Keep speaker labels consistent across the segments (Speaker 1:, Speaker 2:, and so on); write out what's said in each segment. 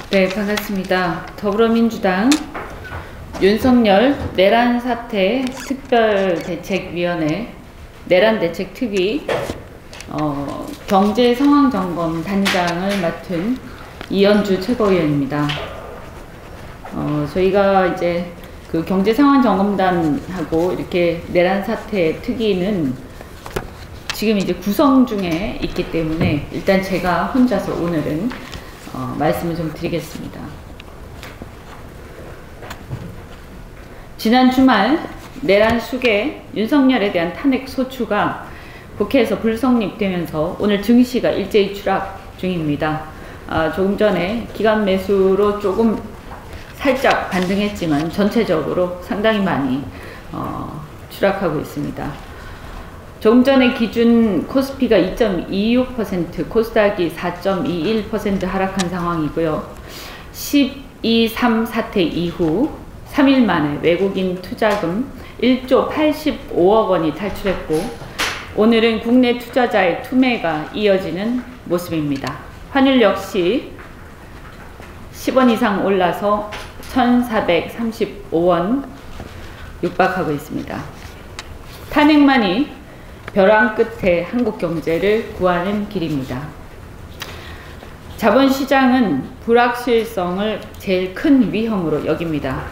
Speaker 1: 네, 반갑습니다. 더불어민주당 윤석열 내란 사태 특별대책위원회 내란대책특위 경제상황점검 단장을 맡은 이현주 최고위원입니다. 저희가 이제 그 경제상황점검단하고 이렇게 내란 사태 특위는 지금 이제 구성 중에 있기 때문에 일단 제가 혼자서 오늘은 말씀을 좀 드리겠습니다. 지난 주말 내란 수계 윤석열에 대한 탄핵 소추가 국회에서 불성립되면서 오늘 증시가 일제히 추락 중입니다. 조금 전에 기관 매수로 조금 살짝 반등했지만 전체적으로 상당히 많이 추락하고 있습니다. 조금 전에 기준 코스피가 2.26%, 코스닥이 4.21% 하락한 상황이고요. 12.3 사태 이후 3일 만에 외국인 투자금 1조 85억 원이 탈출했고 오늘은 국내 투자자의 투매가 이어지는 모습입니다. 환율 역시 10원 이상 올라서 1,435원 육박하고 있습니다. 탄핵만이 벼랑 끝에 한국 경제를 구하는 길입니다. 자본시장은 불확실성을 제일 큰 위험으로 여깁니다.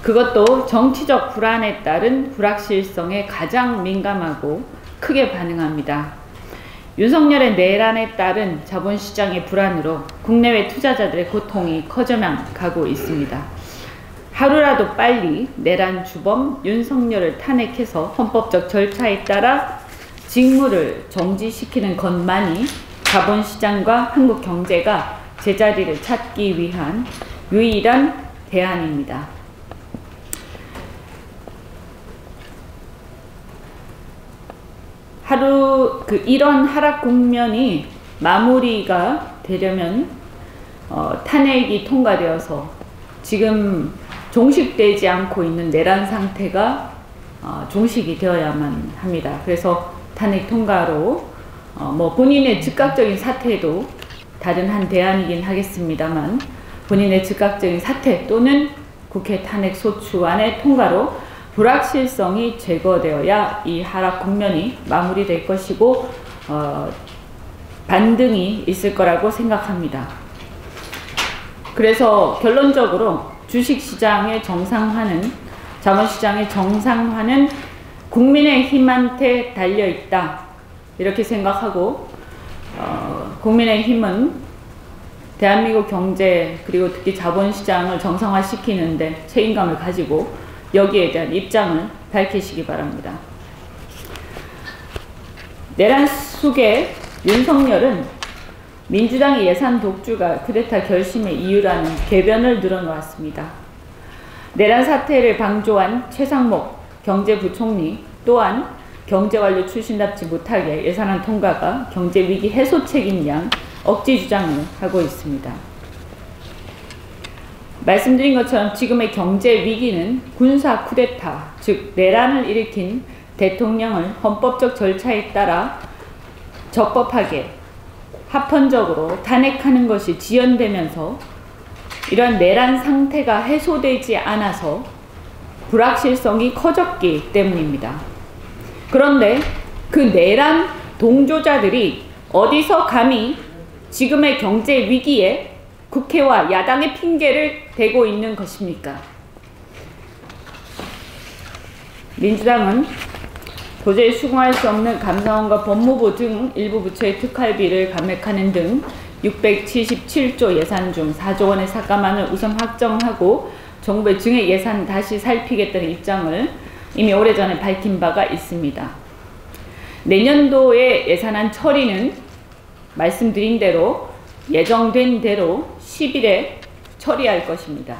Speaker 1: 그것도 정치적 불안에 따른 불확실성에 가장 민감하고 크게 반응합니다. 윤석열의 내란에 따른 자본시장의 불안으로 국내외 투자자들의 고통이 커져만 가고 있습니다. 하루라도 빨리 내란 주범 윤석열을 탄핵해서 헌법적 절차에 따라 직무를 정지시키는 것만이 자본시장과 한국 경제가 제자리를 찾기 위한 유일한 대안입니다. 이런 하락 국면이 마무리가 되려면 탄핵이 통과되어서 지금 종식되지 않고 있는 내란 상태가 종식이 되어야만 합니다. 그래서 탄핵 통과로 본인의 즉각적인 사퇴도 다른 한 대안이긴 하겠습니다만 본인의 즉각적인 사퇴 또는 국회 탄핵 소추안의 통과로 불확실성이 제거되어야 이 하락 국면이 마무리될 것이고 반등이 있을 거라고 생각합니다. 그래서 결론적으로 주식시장의 정상화는 자본시장의 정상화는 국민의힘한테 달려있다 이렇게 생각하고 국민의힘은 대한민국 경제 그리고 특히 자본시장을 정상화시키는데 책임감을 가지고 여기에 대한 입장을 밝히시기 바랍니다. 내란 속에 윤석열은 민주당의 예산 독주가 쿠데타 결심의 이유라는 궤변을 늘어놓았습니다. 내란 사태를 방조한 최상목 경제부총리 또한 경제관료 출신답지 못하게 예산안 통과가 경제위기 해소 책임량 억지 주장을 하고 있습니다. 말씀드린 것처럼 지금의 경제위기는 군사 쿠데타, 즉 내란을 일으킨 대통령을 헌법적 절차에 따라 적법하게 합헌적으로 탄핵하는 것이 지연되면서 이러한 내란 상태가 해소되지 않아서 불확실성이 커졌기 때문입니다. 그런데 그 내란 동조자들이 어디서 감히 지금의 경제 위기에 국회와 야당의 핑계를 대고 있는 것입니까? 민주당은 도저히 수긍할 수 없는 감사원과 법무부 등 일부 부처의 특활비를 감액하는 등 677조 예산 중 4조 원의 삭감안을 우선 확정하고 정부의 증액 예산 다시 살피겠다는 입장을 이미 오래전에 밝힌 바가 있습니다. 내년도의 예산안 처리는 말씀드린 대로 예정된 대로 10일에 처리할 것입니다.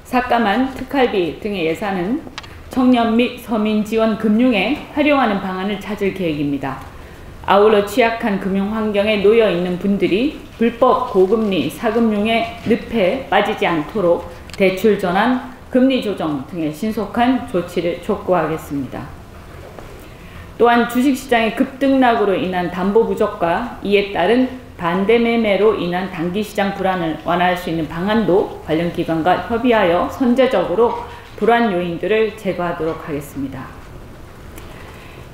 Speaker 1: 삭감한 특활비 등의 예산은 청년 및 서민 지원 금융에 활용하는 방안을 찾을 계획입니다. 아울러 취약한 금융 환경에 놓여 있는 분들이 불법 고금리 사금융의 늪에 빠지지 않도록 대출 전환, 금리 조정 등의 신속한 조치를 촉구하겠습니다. 또한 주식시장의 급등락으로 인한 담보 부족과 이에 따른 반대 매매로 인한 단기 시장 불안을 완화할 수 있는 방안도 관련 기관과 협의하여 선제적으로 불안 요인들을 제거하도록 하겠습니다.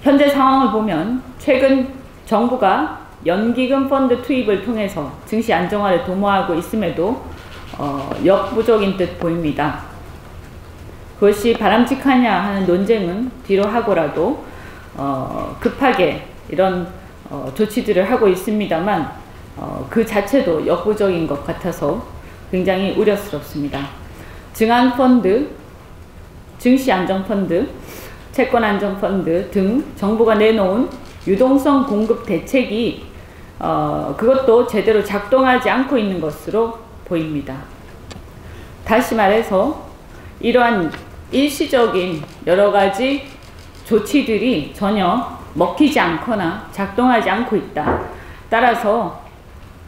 Speaker 1: 현재 상황을 보면 최근 정부가 연기금 펀드 투입을 통해서 증시 안정화를 도모하고 있음에도 역부족인 듯 보입니다. 그것이 바람직하냐 하는 논쟁은 뒤로 하고라도 급하게 이런 조치들을 하고 있습니다만 그 자체도 역부족인 것 같아서 굉장히 우려스럽습니다. 증안펀드, 증시안정펀드, 채권안정펀드 등 정부가 내놓은 유동성 공급 대책이 그것도 제대로 작동하지 않고 있는 것으로 보입니다. 다시 말해서 이러한 일시적인 여러 가지 조치들이 전혀 먹히지 않거나 작동하지 않고 있다. 따라서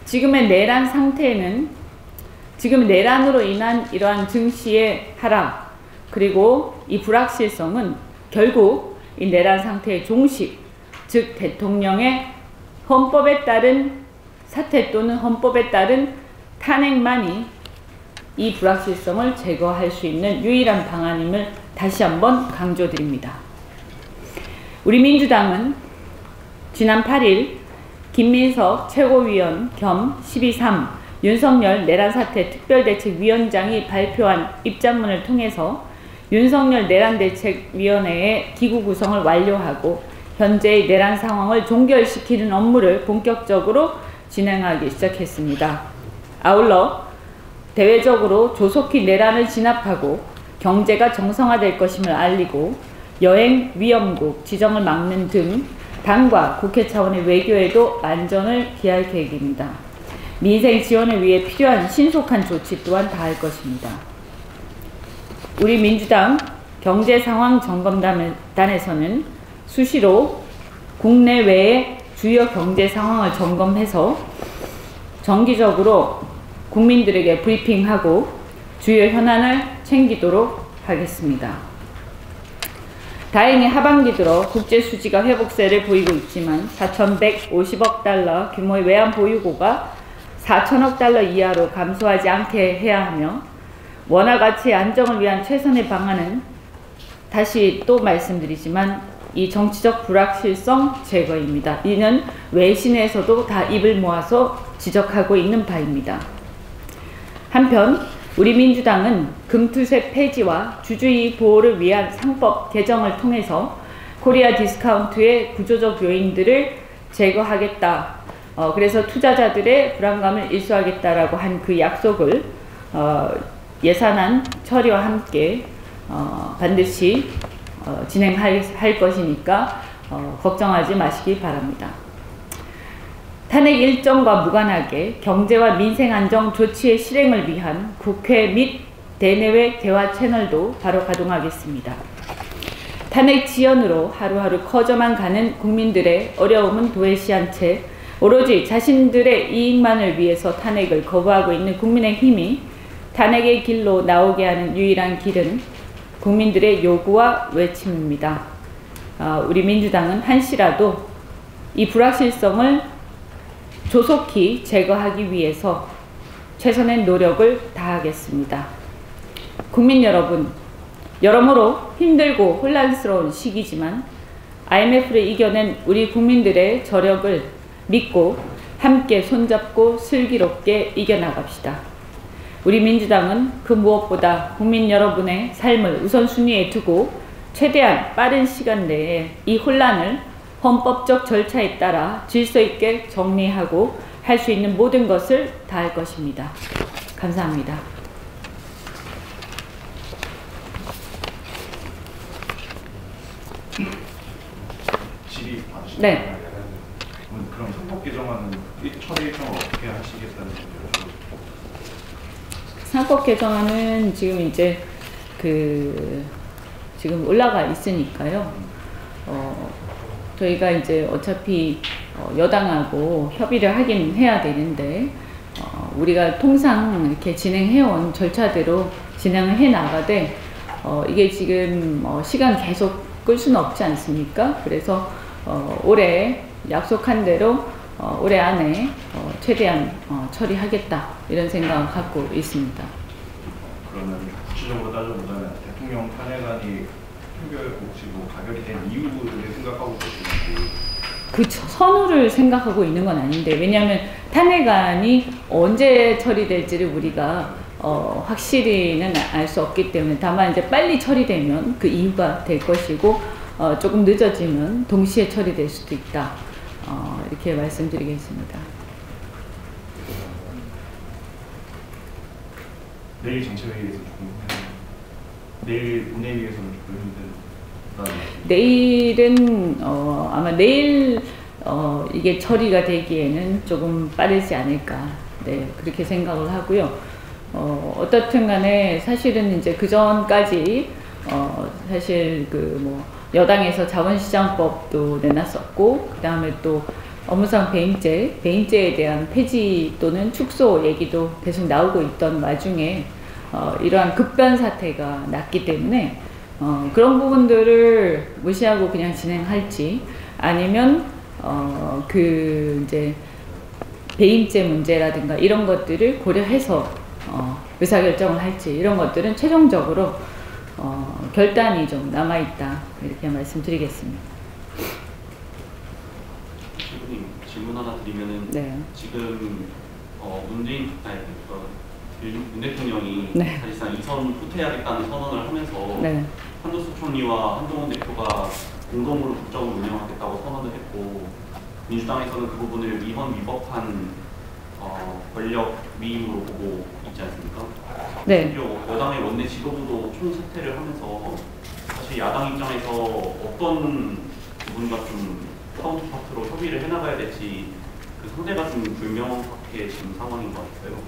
Speaker 1: 지금의 내란 상태는 지금 내란으로 인한 이러한 증시의 하락 그리고 이 불확실성은 결국 이 내란 상태의 종식, 즉 대통령의 헌법에 따른 사퇴 또는 헌법에 따른 탄핵만이 이 불확실성을 제거할 수 있는 유일한 방안임을 다시 한번 강조드립니다. 우리 민주당은 지난 8일 김민석 최고위원 겸 12.3 윤석열 내란사태 특별대책위원장이 발표한 입장문을 통해서 윤석열 내란대책위원회의 기구 구성을 완료하고 현재의 내란 상황을 종결시키는 업무를 본격적으로 진행하기 시작했습니다. 아울러 대외적으로 조속히 내란을 진압하고 경제가 정상화될 것임을 알리고 여행 위험국 지정을 막는 등 당과 국회 차원의 외교에도 안전을 기할 계획입니다. 민생 지원을 위해 필요한 신속한 조치 또한 다할 것입니다. 우리 민주당 경제상황점검단에서는 수시로 국내외의 주요 경제 상황을 점검해서 정기적으로 국민들에게 브리핑하고 주요 현안을 챙기도록 하겠습니다. 다행히 하반기 들어 국제 수지가 회복세를 보이고 있지만 4,150억 달러 규모의 외환 보유고가 4천억 달러 이하로 감소하지 않게 해야 하며 원화 가치의 안정을 위한 최선의 방안은 다시 또 말씀드리지만 이 정치적 불확실성 제거입니다. 이는 외신에서도 다 입을 모아서 지적하고 있는 바입니다. 한편 우리 민주당은 금투세 폐지와 주주이익 보호를 위한 상법 개정을 통해서 코리아 디스카운트의 구조적 요인들을 제거하겠다. 그래서 투자자들의 불안감을 일소하겠다라고 한 그 약속을 예산안 처리와 함께 반드시 진행할 것이니까 걱정하지 마시기 바랍니다. 탄핵 일정과 무관하게 경제와 민생 안정 조치의 실행을 위한 국회 및 대내외 대화 채널도 바로 가동하겠습니다. 탄핵 지연으로 하루하루 커져만 가는 국민들의 어려움은 도외시한 채 오로지 자신들의 이익만을 위해서 탄핵을 거부하고 있는 국민의힘이 탄핵의 길로 나오게 하는 유일한 길은 국민들의 요구와 외침입니다. 우리 민주당은 한시라도 이 불확실성을 조속히 제거하기 위해서 최선의 노력을 다하겠습니다. 국민 여러분, 여러모로 힘들고 혼란스러운 시기지만 IMF를 이겨낸 우리 국민들의 저력을 믿고 함께 손잡고 슬기롭게 이겨나갑시다. 우리 민주당은 그 무엇보다 국민 여러분의 삶을 우선순위에 두고 최대한 빠른 시간 내에 이 혼란을 헌법적 절차에 따라 질서 있게 정리하고 할 수 있는 모든 것을 다할 것입니다. 감사합니다. 네.
Speaker 2: 그럼 상법 개정안은 처리 일정을 어떻게 하시겠다는 거죠?
Speaker 1: 상법 개정안은 지금 이제 지금 올라가 있으니까요. 저희가 이제 어차피 여당하고 협의를 하긴 해야 되는데 우리가 통상 이렇게 진행해온 절차대로 진행을 해 나가되 이게 지금 시간 계속 끌 수는 없지 않습니까? 그래서 올해 약속한 대로 올해 안에 최대한 처리하겠다 이런 생각을 갖고 있습니다.
Speaker 2: 그러면 구체적으로 따져보자면 대통령 탄핵안이 표결 혹시 뭐 가결이 된 이유를 생각하고 계시는지.
Speaker 1: 그렇죠. 선후를 생각하고 있는 건 아닌데, 왜냐하면 탄핵안이 언제 처리될지를 우리가 확실히는 알 수 없기 때문에, 다만 이제 빨리 처리되면 그 이유가 될 것이고 조금 늦어지면 동시에 처리될 수도 있다. 이렇게 말씀드리겠습니다.
Speaker 2: 내일 전체회의에서 조금 내일 본회의에서는 조금 힘든.
Speaker 1: 내일은 아마 내일 이게 처리가 되기에는 조금 빠르지 않을까, 네, 그렇게 생각을 하고요. 어떻든 간에 사실은 이제 그 전까지 사실 그 뭐 여당에서 자본시장법도 내놨었고, 그 다음에 또 업무상 배임죄에 대한 폐지 또는 축소 얘기도 계속 나오고 있던 와중에 이러한 급변 사태가 났기 때문에 그런 부분들을 무시하고 그냥 진행할지, 아니면 그 이제 배임죄 문제라든가 이런 것들을 고려해서 의사결정을 할지, 이런 것들은 최종적으로 결단이 좀 남아있다, 이렇게 말씀드리겠습니다.
Speaker 3: 신부님, 질문 하나 드리면은,
Speaker 1: 네.
Speaker 3: 지금 문재인 윤 대통령이
Speaker 1: 네.
Speaker 3: 사실상 이선 후퇴하겠다는 선언을 하면서
Speaker 1: 네.
Speaker 3: 한덕수 총리와 한동훈 대표가 공동으로 국정을 운영하겠다고 선언을 했고, 민주당에서는 그 부분을 위헌위법한 권력 위임으로 보고 있지 않습니까?
Speaker 1: 네.
Speaker 3: 심지어 여당의 원내 지도부도 총사퇴를 하면서 사실 야당 입장에서 어떤 부분과 좀 카운터파트로 협의를 해나가야 될지 그 상대가 좀 불명확해 지금 상황인 것 같아요.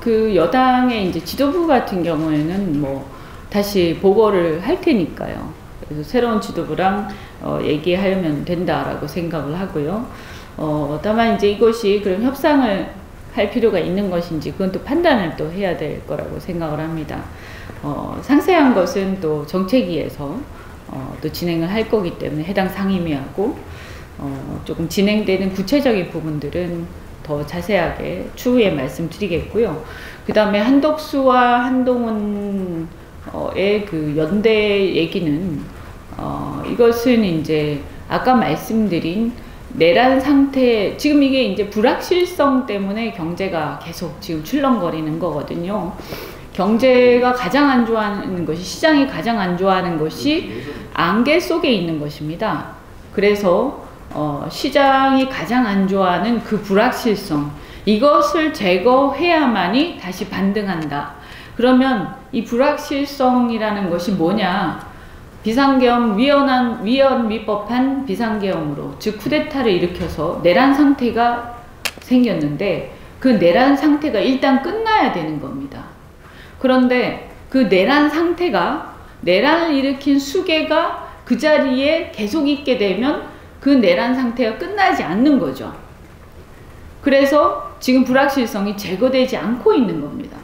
Speaker 1: 그 여당의 이제 지도부 같은 경우에는 뭐 다시 보고를 할 테니까요. 그래서 새로운 지도부랑 얘기하면 된다라고 생각을 하고요. 다만 이제 이것이 그런 협상을 할 필요가 있는 것인지, 그건 또 판단을 또 해야 될 거라고 생각을 합니다. 상세한 것은 또 정책위에서 또 진행을 할 거기 때문에 해당 상임위하고 조금 진행되는 구체적인 부분들은 더 자세하게 추후에 말씀드리겠고요. 그 다음에 한덕수와 한동훈의 그 연대 얘기는 이것은 이제 아까 말씀드린 내란 상태, 지금 이게 이제 불확실성 때문에 경제가 계속 지금 출렁거리는 거거든요. 경제가 가장 안 좋아하는 것이, 시장이 가장 안 좋아하는 것이 안개 속에 있는 것입니다. 그래서 시장이 가장 안 좋아하는 그 불확실성, 이것을 제거해야만이 다시 반등한다. 그러면 이 불확실성이라는 것이 뭐냐? 비상계엄, 위헌위법한 비상계엄으로, 즉 쿠데타를 일으켜서 내란 상태가 생겼는데, 그 내란 상태가 일단 끝나야 되는 겁니다. 그런데 그 내란 상태가, 내란을 일으킨 수괴가 그 자리에 계속 있게 되면 그 내란 상태가 끝나지 않는 거죠. 그래서 지금 불확실성이 제거되지 않고 있는 겁니다.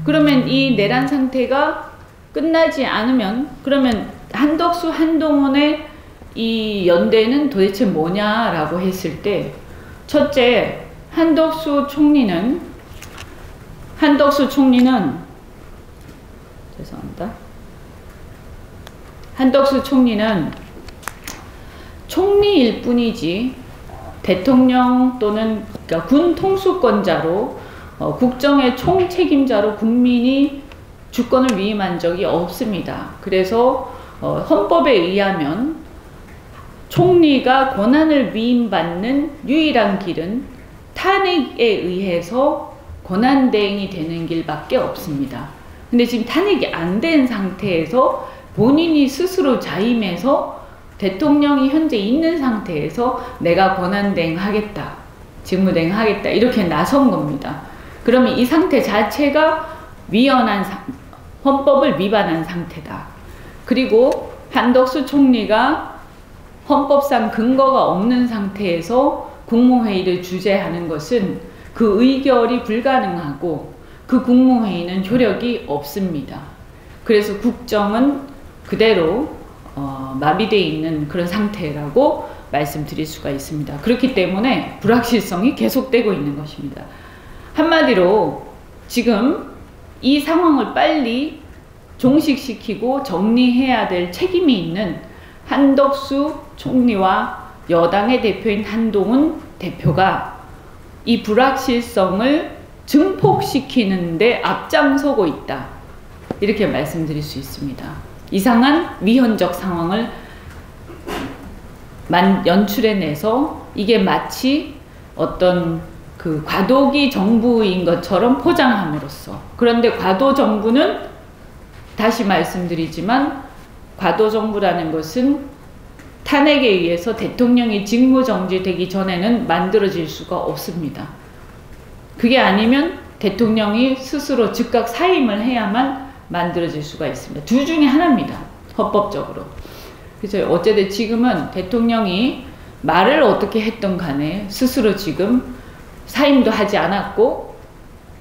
Speaker 1: 그러면 이 내란 상태가 끝나지 않으면, 그러면 한덕수, 한동훈의 이 연대는 도대체 뭐냐라고 했을 때, 첫째, 한덕수 총리는 죄송합니다. 한덕수 총리는 총리일 뿐이지 대통령 또는 그러니까 군 통수권자로 국정의 총책임자로 국민이 주권을 위임한 적이 없습니다. 그래서 헌법에 의하면 총리가 권한을 위임받는 유일한 길은 탄핵에 의해서 권한대행이 되는 길밖에 없습니다. 근데 지금 탄핵이 안 된 상태에서 본인이 스스로 자임해서 대통령이 현재 있는 상태에서 내가 권한대행하겠다, 직무대행하겠다 이렇게 나선 겁니다. 그러면 이 상태 자체가 헌법을 위반한 상태다. 그리고 한덕수 총리가 헌법상 근거가 없는 상태에서 국무회의를 주재하는 것은 그 의결이 불가능하고 그 국무회의는 효력이 없습니다. 그래서 국정은 그대로 마비되어 있는 그런 상태라고 말씀드릴 수가 있습니다. 그렇기 때문에 불확실성이 계속되고 있는 것입니다. 한마디로 지금 이 상황을 빨리 종식시키고 정리해야 될 책임이 있는 한덕수 총리와 여당의 대표인 한동훈 대표가 이 불확실성을 증폭시키는데 앞장서고 있다. 이렇게 말씀드릴 수 있습니다. 이상한 위헌적 상황을 연출해내서 이게 마치 어떤 그 과도기 정부인 것처럼 포장함으로써, 그런데 과도 정부는 다시 말씀드리지만 과도 정부라는 것은 탄핵에 의해서 대통령이 직무정지되기 전에는 만들어질 수가 없습니다. 그게 아니면 대통령이 스스로 즉각 사임을 해야만 만들어질 수가 있습니다. 둘 중에 하나입니다. 헌법적으로. 그래서 어쨌든 지금은 대통령이 말을 어떻게 했던 간에 스스로 지금 사임도 하지 않았고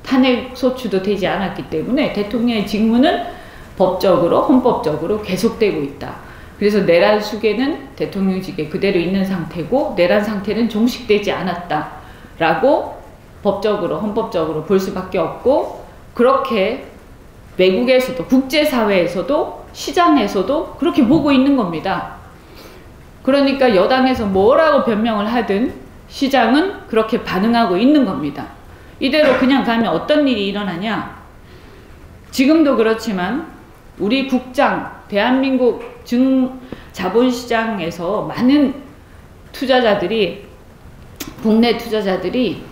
Speaker 1: 탄핵 소추도 되지 않았기 때문에 대통령의 직무는 법적으로 헌법적으로 계속되고 있다. 그래서 내란 수계는 대통령직에 그대로 있는 상태고 내란 상태는 종식되지 않았다라고 법적으로 헌법적으로 볼 수밖에 없고, 그렇게 외국에서도 국제사회에서도 시장에서도 그렇게 보고 있는 겁니다. 그러니까 여당에서 뭐라고 변명을 하든 시장은 그렇게 반응하고 있는 겁니다. 이대로 그냥 가면 어떤 일이 일어나냐? 지금도 그렇지만 우리 국장, 대한민국 자본시장에서 많은 투자자들이, 국내 투자자들이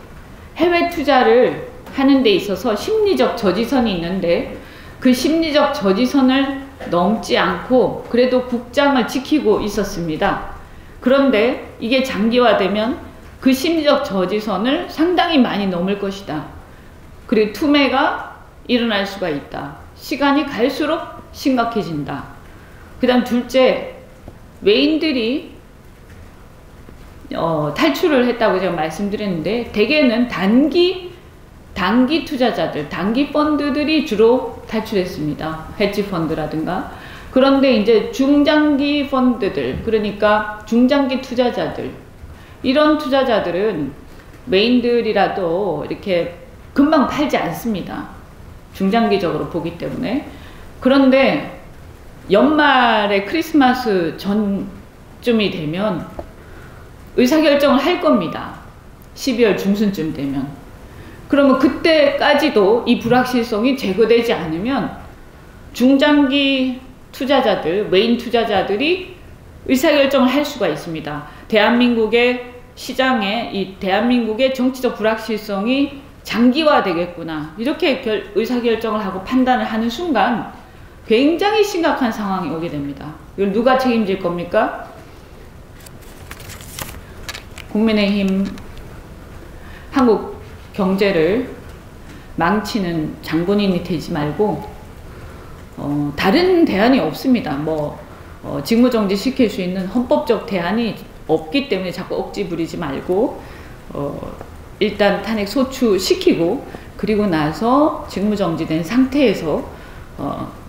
Speaker 1: 해외 투자를 하는 데 있어서 심리적 저지선이 있는데 그 심리적 저지선을 넘지 않고 그래도 국장을 지키고 있었습니다. 그런데 이게 장기화되면 그 심리적 저지선을 상당히 많이 넘을 것이다. 그리고 투매가 일어날 수가 있다. 시간이 갈수록 심각해진다. 그 다음 둘째, 외인들이 탈출을 했다고 제가 말씀드렸는데 대개는 단기 투자자들, 단기 펀드들이 주로 탈출했습니다. 헤지 펀드라든가. 그런데 이제 중장기 펀드들, 그러니까 중장기 투자자들, 이런 투자자들은 외인들이라도 이렇게 금방 팔지 않습니다. 중장기적으로 보기 때문에. 그런데 연말에 크리스마스 전쯤이 되면 의사결정을 할 겁니다. 12월 중순쯤 되면. 그러면 그때까지도 이 불확실성이 제거되지 않으면 중장기 투자자들, 외인 투자자들이 의사결정을 할 수가 있습니다. 대한민국의 시장에 이 대한민국의 정치적 불확실성이 장기화되겠구나. 이렇게 의사결정을 하고 판단을 하는 순간 굉장히 심각한 상황이 오게 됩니다. 이걸 누가 책임질 겁니까? 국민의힘 한국 경제를 망치는 장본인이 되지 말고 다른 대안이 없습니다. 직무정지 시킬 수 있는 헌법적 대안이 없기 때문에 자꾸 억지 부리지 말고 일단 탄핵 소추시키고 그리고 나서 직무정지된 상태에서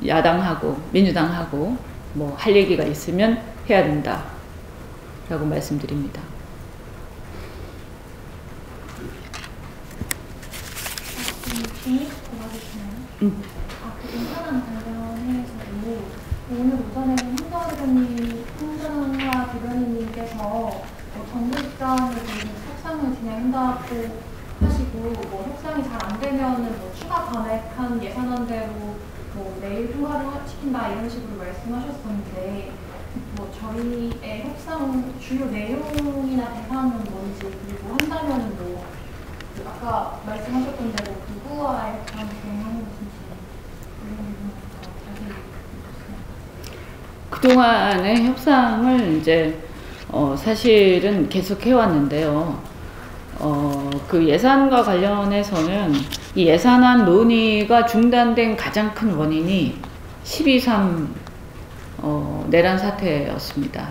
Speaker 1: 야당하고 민주당하고 할 얘기가 있으면 해야 된다 라고 말씀드립니다.
Speaker 4: 인사랑 관련해서도 오늘 오전에는 홍정화 대변인님께서 정부 입장에 대해서 협상을 진행한다고 하시고 협상이 잘 안 되면은 추가 감액한 예산안대로 내일 통과를 시킨다 이런 식으로 말씀하셨었는데 저희의 협상 주요 내용이나 대상은 뭔지, 그리고 한다면은 아까 말씀하셨던 대로 누구와의 협상을 진행하는 것인지
Speaker 1: 그동안의 협상을 이제 사실은 계속 해왔는데요. 그 예산과 관련해서는 이 예산안 논의가 중단된 가장 큰 원인이 12.3 내란 사태였습니다.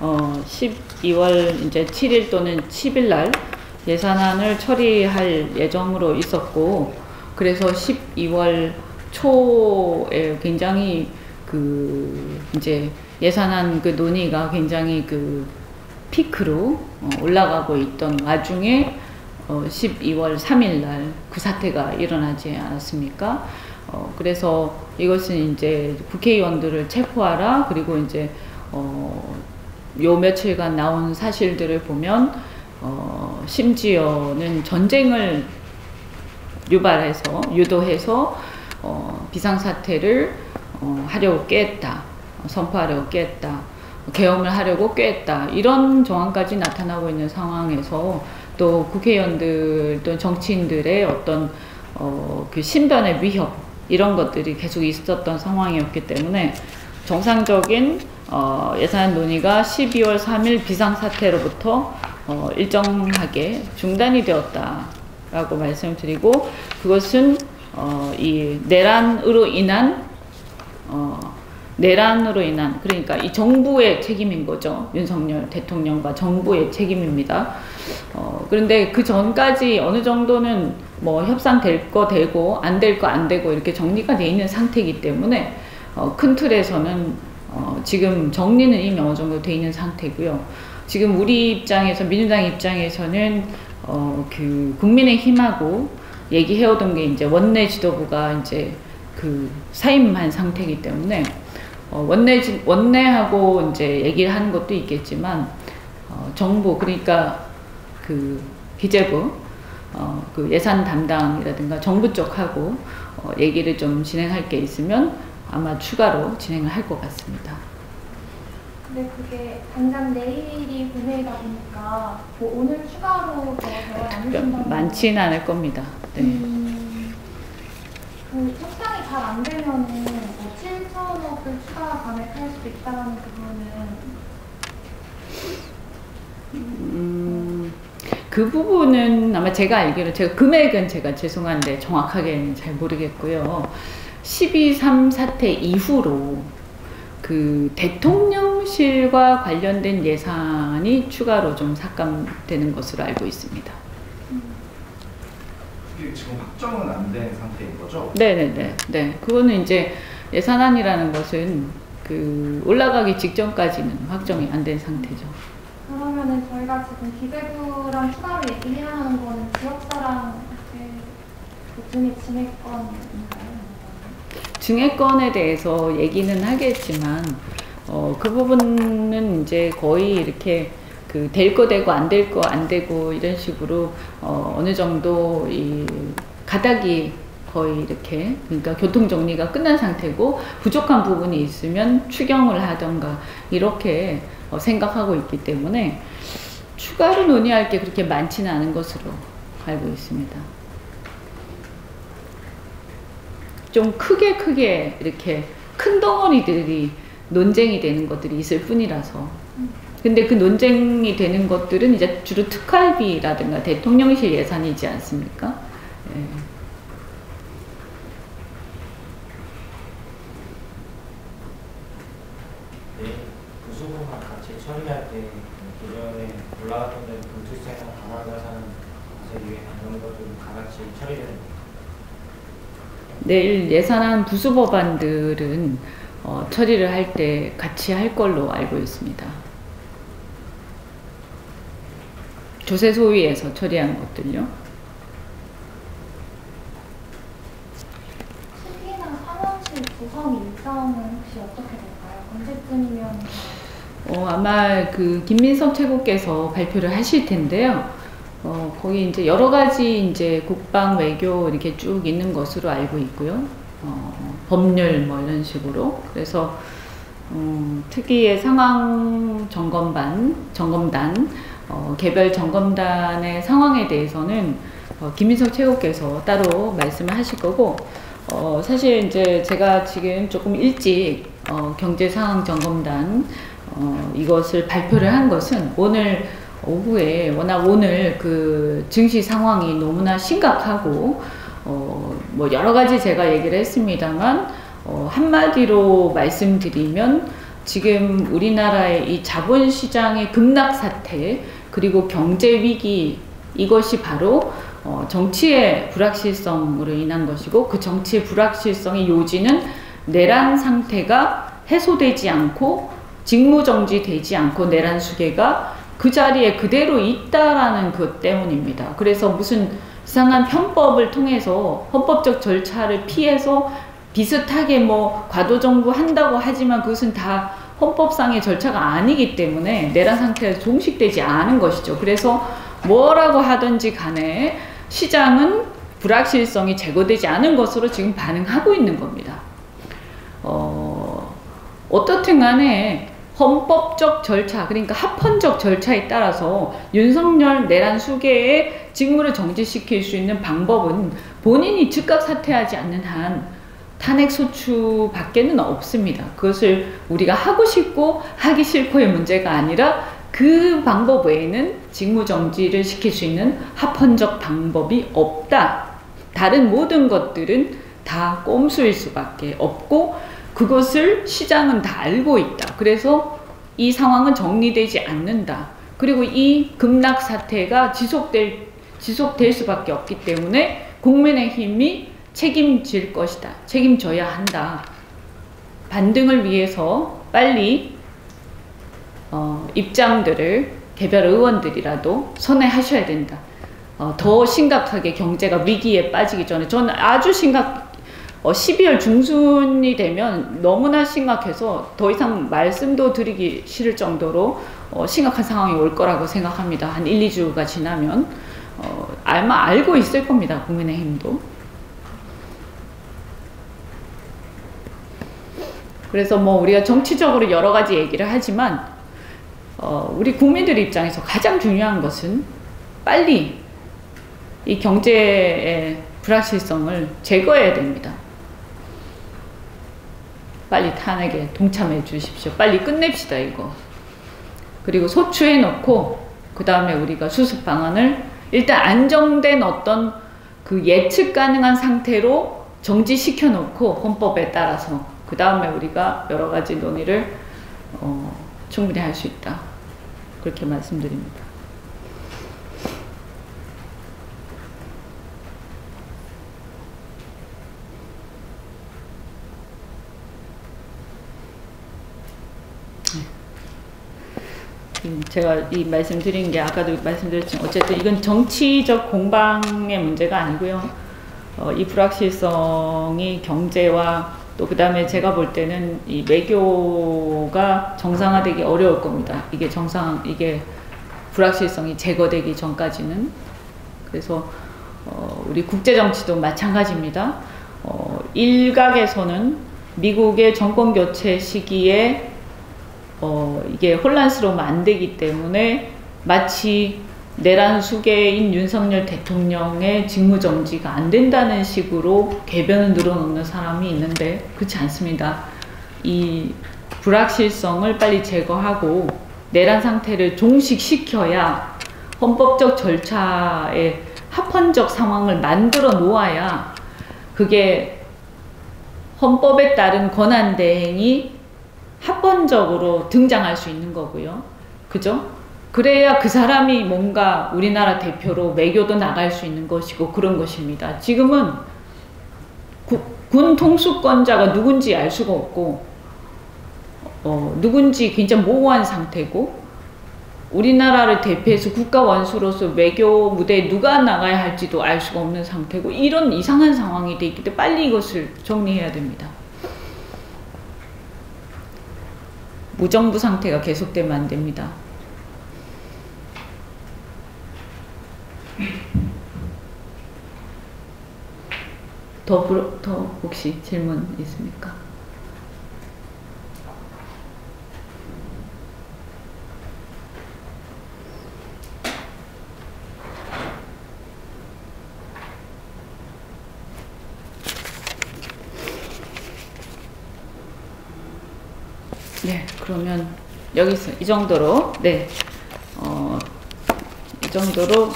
Speaker 1: 12월 이제 7일 또는 10일 날 예산안을 처리할 예정으로 있었고, 그래서 12월 초에 굉장히 이제 예산안 논의가 굉장히 피크로 올라가고 있던 와중에 12월 3일 날 그 사태가 일어나지 않았습니까? 그래서 이것은 이제 국회의원들을 체포하라, 그리고 이제 요 며칠간 나온 사실들을 보면 심지어는 전쟁을 유도해서 비상사태를 하려고 깼다, 선포하려고 깼다, 계엄을 하려고 깼다, 이런 정황까지 나타나고 있는 상황에서 또 국회의원들 또 정치인들의 어떤 그 신변의 위협, 이런 것들이 계속 있었던 상황이었기 때문에 정상적인 예산 논의가 12월 3일 비상사태로부터 일정하게 중단이 되었다라고 말씀드리고, 그것은 이 내란으로 인한 그러니까 이 정부의 책임인 거죠. 윤석열 대통령과 정부의 책임입니다. 그런데 그 전까지 어느 정도는 뭐 협상될 거 되고 안 될 거 안 되고 이렇게 정리가 돼 있는 상태이기 때문에 큰 틀에서는 지금 정리는 이미 어느 정도 돼 있는 상태고요. 지금 우리 입장에서, 민주당 입장에서는 그 국민의힘하고 얘기해오던 게 이제 원내 지도부가 이제 그 사임한 상태이기 때문에 원내하고 이제 얘기를 하는 것도 있겠지만 정부, 그러니까 그 기재부, 그 예산 담당이라든가 정부 쪽하고 얘기를 좀 진행할 게 있으면 아마 추가로 진행을 할 것 같습니다.
Speaker 4: 근데 그게 당장 내일이 본회의다 보니까 뭐 오늘 추가로 더 대화를 안 해준다고
Speaker 1: 많지는 않을 겁니다. 네.
Speaker 4: 그 협상이 잘 안 되면은 뭐 7천억을 추가 감액할 수도 있다는 부분은
Speaker 1: 그 부분은 아마 제가 알기로, 제가 금액은 제가 죄송한데 정확하게는 잘 모르겠고요. 12.3 사태 이후로 그 대통령실과 관련된 예산이 추가로 좀 삭감되는 것으로 알고 있습니다.
Speaker 2: 이게 지금 확정은 안 된 상태인 거죠?
Speaker 1: 네네네. 네. 그거는 이제 예산안이라는 것은 그 올라가기 직전까지는 확정이 안 된 상태죠.
Speaker 4: 그러면은 저희가 지금 기재부랑 추가로 얘기해야 하는 거는 지역사랑한테 등의 증액권인가요?
Speaker 1: 증액권에 대해서 얘기는 하겠지만 그 부분은 이제 거의 이렇게 그 될 거 되고 안 될 거 안 되고 이런 식으로 어느 정도 이 가닥이 거의 이렇게, 그러니까 교통 정리가 끝난 상태고 부족한 부분이 있으면 추경을 하던가 이렇게 생각하고 있기 때문에 추가로 논의할 게 그렇게 많지는 않은 것으로 알고 있습니다. 좀 크게 이렇게 큰 덩어리들이 논쟁이 되는 것들이 있을 뿐이라서. 근데 그 논쟁이 되는 것들은 이제 주로 특활비라든가 대통령실 예산이지 않습니까? 예.
Speaker 5: 네, 부수부만 같이 처리할 때 기존에 올라갔던 데는 금투세나 강화가산 세계 이런 것들 다 같이 처리되는.
Speaker 1: 내일 예산안 부수 법안들은 처리를 할 때 같이 할 걸로 알고 있습니다. 조세 소위에서 처리한 것들요.
Speaker 4: 특히나 상원실 구성 일정은 혹시 어떻게 될까요? 언제쯤이면?
Speaker 1: 아마 그 김민석 최고께서 발표를 하실 텐데요. 거기 이제 여러 가지 이제 국방, 외교 이렇게 쭉 있는 것으로 알고 있고요. 법률 뭐 이런 식으로. 그래서 특위의 상황 점검단, 개별 점검단의 상황에 대해서는 김민석 최고께서 따로 말씀을 하실 거고, 사실 이제 제가 지금 조금 일찍 경제 상황 점검단 이것을 발표를 한 것은 오늘 오후에, 워낙 오늘 그 증시 상황이 너무나 심각하고 뭐 여러 가지 제가 얘기를 했습니다만 한마디로 말씀드리면 지금 우리나라의 이 자본시장의 급락 사태, 그리고 경제 위기, 이것이 바로 정치의 불확실성으로 인한 것이고, 그 정치의 불확실성의 요지는 내란 상태가 해소되지 않고 직무정지되지 않고 내란 수계가 그 자리에 그대로 있다라는 것 때문입니다. 그래서 무슨 이상한 편법을 통해서 헌법적 절차를 피해서 비슷하게 뭐 과도정부 한다고 하지만 그것은 다 헌법상의 절차가 아니기 때문에 내란 상태에서 종식되지 않은 것이죠. 그래서 뭐라고 하든지 간에 시장은 불확실성이 제거되지 않은 것으로 지금 반응하고 있는 겁니다. 어떻든 간에 헌법적 절차, 그러니까 합헌적 절차에 따라서 윤석열 내란 수계의 직무를 정지시킬 수 있는 방법은 본인이 즉각 사퇴하지 않는 한 탄핵 소추 밖에는 없습니다. 그것을 우리가 하고 싶고 하기 싫고의 문제가 아니라 그 방법 외에는 직무 정지를 시킬 수 있는 합헌적 방법이 없다. 다른 모든 것들은 다 꼼수일 수밖에 없고 그것을 시장은 다 알고 있다. 그래서 이 상황은 정리되지 않는다. 그리고 이 급락 사태가 지속될 수밖에 없기 때문에 국민의힘이 책임질 것이다. 책임져야 한다. 반등을 위해서 빨리 입장들을 개별 의원들이라도 선회하셔야 된다. 더 심각하게 경제가 위기에 빠지기 전에 저는 아주 12월 중순이 되면 너무나 심각해서 더 이상 말씀도 드리기 싫을 정도로 심각한 상황이 올 거라고 생각합니다. 한 1, 2주가 지나면 아마 알고 있을 겁니다. 국민의힘도. 그래서 뭐 우리가 정치적으로 여러 가지 얘기를 하지만 우리 국민들 입장에서 가장 중요한 것은 빨리 이 경제의 불확실성을 제거해야 됩니다. 빨리 탄핵에 동참해 주십시오. 빨리 끝냅시다 이거. 그리고 소추해 놓고 그 다음에 우리가 수습 방안을 일단 안정된 어떤 그 예측 가능한 상태로 정지시켜 놓고 헌법에 따라서 그 다음에 우리가 여러 가지 논의를 충분히 할 수 있다. 그렇게 말씀드립니다. 제가 이 말씀드린 게 아까도 말씀드렸지만 어쨌든 이건 정치적 공방의 문제가 아니고요. 이 불확실성이 경제와 또 그 다음에 제가 볼 때는 이 외교가 정상화되기 어려울 겁니다. 이게 불확실성이 제거되기 전까지는. 그래서 우리 국제정치도 마찬가지입니다. 일각에서는 미국의 정권 교체 시기에 이게 혼란스러우면 안 되기 때문에 마치 내란 수계인 윤석열 대통령의 직무정지가 안 된다는 식으로 궤변을 늘어놓는 사람이 있는데 그렇지 않습니다. 이 불확실성을 빨리 제거하고 내란 상태를 종식시켜야 헌법적 절차의 합헌적 상황을 만들어 놓아야 그게 헌법에 따른 권한대행이 합헌적으로 등장할 수 있는 거고요. 그죠? 그래야 그 사람이 뭔가 우리나라 대표로 외교도 나갈 수 있는 것이고 그런 것입니다. 지금은 군 통수권자가 누군지 알 수가 없고 누군지 굉장히 모호한 상태고 우리나라를 대표해서 국가 원수로서 외교 무대에 누가 나가야 할지도 알 수가 없는 상태고 이런 이상한 상황이 돼 있기 때문에 빨리 이것을 정리해야 됩니다. 무정부 상태가 계속되면 안 됩니다. 더 혹시 질문 있습니까? 네, 그러면 여기서 이 정도로 이 정도로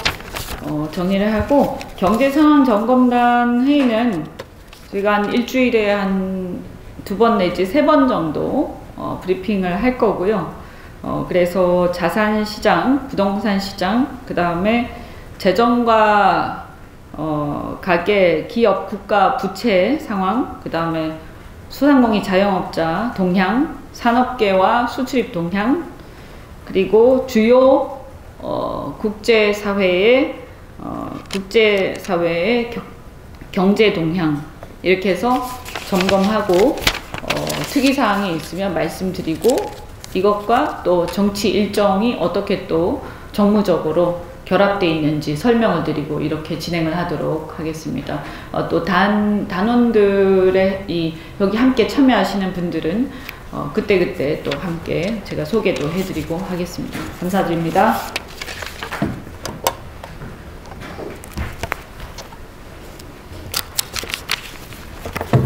Speaker 1: 정리를 하고 경제상황점검단 회의는 저희가 한 일주일에 한 2번 내지 3번 정도 브리핑을 할 거고요. 그래서 자산시장, 부동산시장, 그 다음에 재정과 가계, 기업, 국가 부채 상황, 그 다음에 소상공인 자영업자 동향, 산업계와 수출입 동향, 그리고 주요 국제사회의 경제 동향 이렇게 해서 점검하고 특이사항이 있으면 말씀드리고 이것과 또 정치 일정이 어떻게 또 정무적으로 결합되어 있는지 설명을 드리고 이렇게 진행을 하도록 하겠습니다. 또 단원들의 여기 함께 참여하시는 분들은 그때그때 또 함께 제가 소개도 해드리고 하겠습니다. 감사드립니다.